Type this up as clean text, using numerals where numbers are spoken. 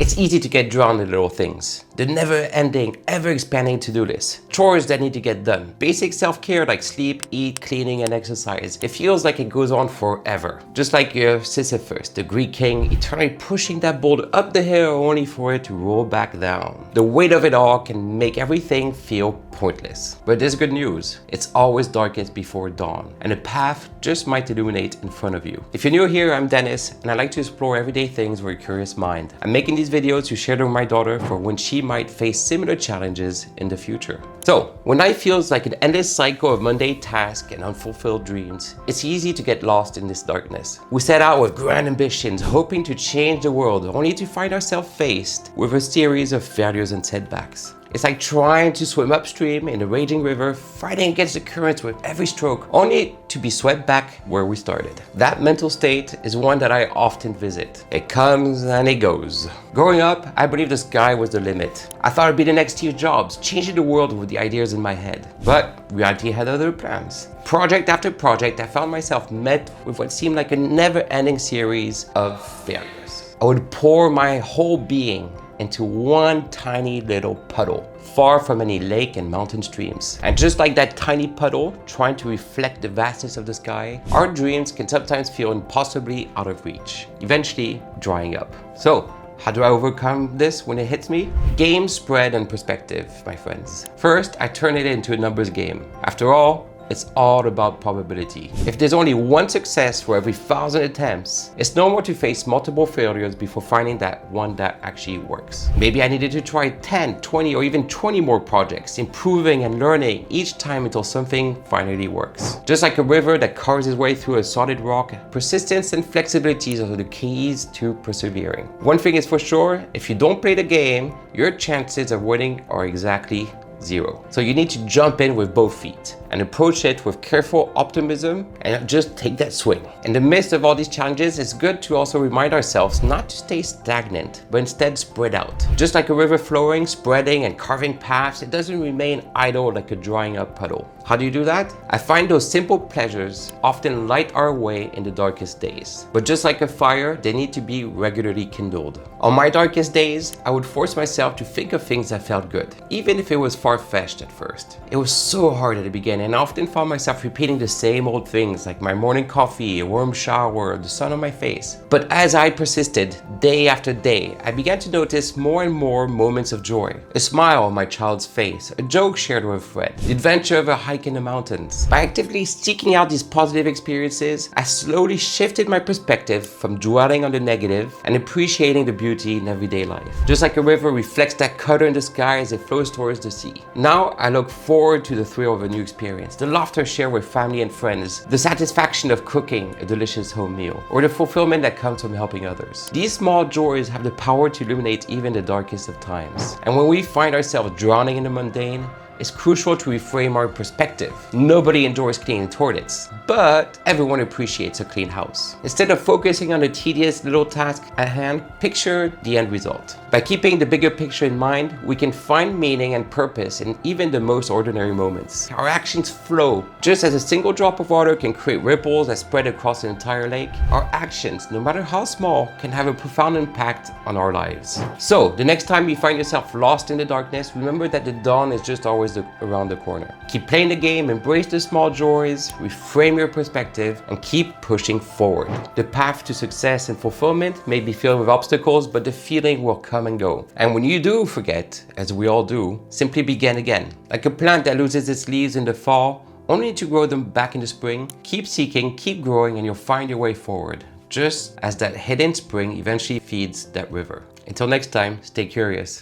It's easy to get drawn in little things. The never-ending, ever-expanding to-do list. Chores that need to get done. Basic self-care like sleep, eat, cleaning, and exercise. It feels like it goes on forever. Just like your Sisyphus, the Greek king, eternally pushing that boulder up the hill only for it to roll back down. The weight of it all can make everything feel pointless. But there's good news. It's always darkest before dawn, and a path just might illuminate in front of you. If you're new here, I'm Dennis, and I like to explore everyday things with a curious mind. I'm making these videos to share them with my daughter for when she might face similar challenges in the future. So, when life feels like an endless cycle of mundane tasks and unfulfilled dreams, it's easy to get lost in this darkness. We set out with grand ambitions, hoping to change the world, only to find ourselves faced with a series of failures and setbacks. It's like trying to swim upstream in a raging river, fighting against the currents with every stroke, only to be swept back where we started. That mental state is one that I often visit. It comes and it goes. Growing up, I believed the sky was the limit. I thought I'd be the next Steve Jobs, changing the world with the ideas in my head. But reality had other plans. Project after project, I found myself met with what seemed like a never-ending series of failures. I would pour my whole being into one tiny little puddle, far from any lake and mountain streams. And just like that tiny puddle, trying to reflect the vastness of the sky, our dreams can sometimes feel impossibly out of reach, eventually drying up. So, how do I overcome this when it hits me? Game, spread, and perspective, my friends. First, I turn it into a numbers game. After all, it's all about probability. If there's only one success for every 1,000 attempts, it's normal to face multiple failures before finding that one that actually works. Maybe I needed to try 10, 20, or even 20 more projects, improving and learning each time until something finally works. Just like a river that carves its way through a solid rock, persistence and flexibility are the keys to persevering. One thing is for sure, if you don't play the game, your chances of winning are exactly zero. So you need to jump in with both feet and approach it with careful optimism and just take that swing. In the midst of all these challenges, it's good to also remind ourselves not to stay stagnant, but instead spread out. Just like a river flowing, spreading, and carving paths, it doesn't remain idle like a drying up puddle. How do you do that? I find those simple pleasures often light our way in the darkest days. But just like a fire, they need to be regularly kindled. On my darkest days, I would force myself to think of things that felt good, even if it was far-fetched at first. It was so hard at the beginning, and I often found myself repeating the same old things like my morning coffee, a warm shower, the sun on my face. But as I persisted, day after day, I began to notice more and more moments of joy. A smile on my child's face, a joke shared with a friend, the adventure of a hike in the mountains. By actively seeking out these positive experiences, I slowly shifted my perspective from dwelling on the negative and appreciating the beauty in everyday life. Just like a river reflects that color in the sky as it flows towards the sea. Now I look forward to the thrill of a new experience, the laughter shared with family and friends, the satisfaction of cooking a delicious home meal, or the fulfillment that comes from helping others. These small joys have the power to illuminate even the darkest of times. And when we find ourselves drowning in the mundane, it's crucial to reframe our perspective. Nobody enjoys cleaning toilets, but everyone appreciates a clean house. Instead of focusing on the tedious little task at hand, picture the end result. By keeping the bigger picture in mind, we can find meaning and purpose in even the most ordinary moments. Our actions flow. Just as a single drop of water can create ripples that spread across an entire lake, our actions, no matter how small, can have a profound impact on our lives. So, the next time you find yourself lost in the darkness, remember that the dawn is just always around the corner. Keep playing the game, embrace the small joys, reframe your perspective, and keep pushing forward. The path to success and fulfillment may be filled with obstacles, but the feeling will come and go. And when you do forget, as we all do, simply begin again. Like a plant that loses its leaves in the fall, only to grow them back in the spring, keep seeking, keep growing, and you'll find your way forward. Just as that hidden spring eventually feeds that river. Until next time, stay curious.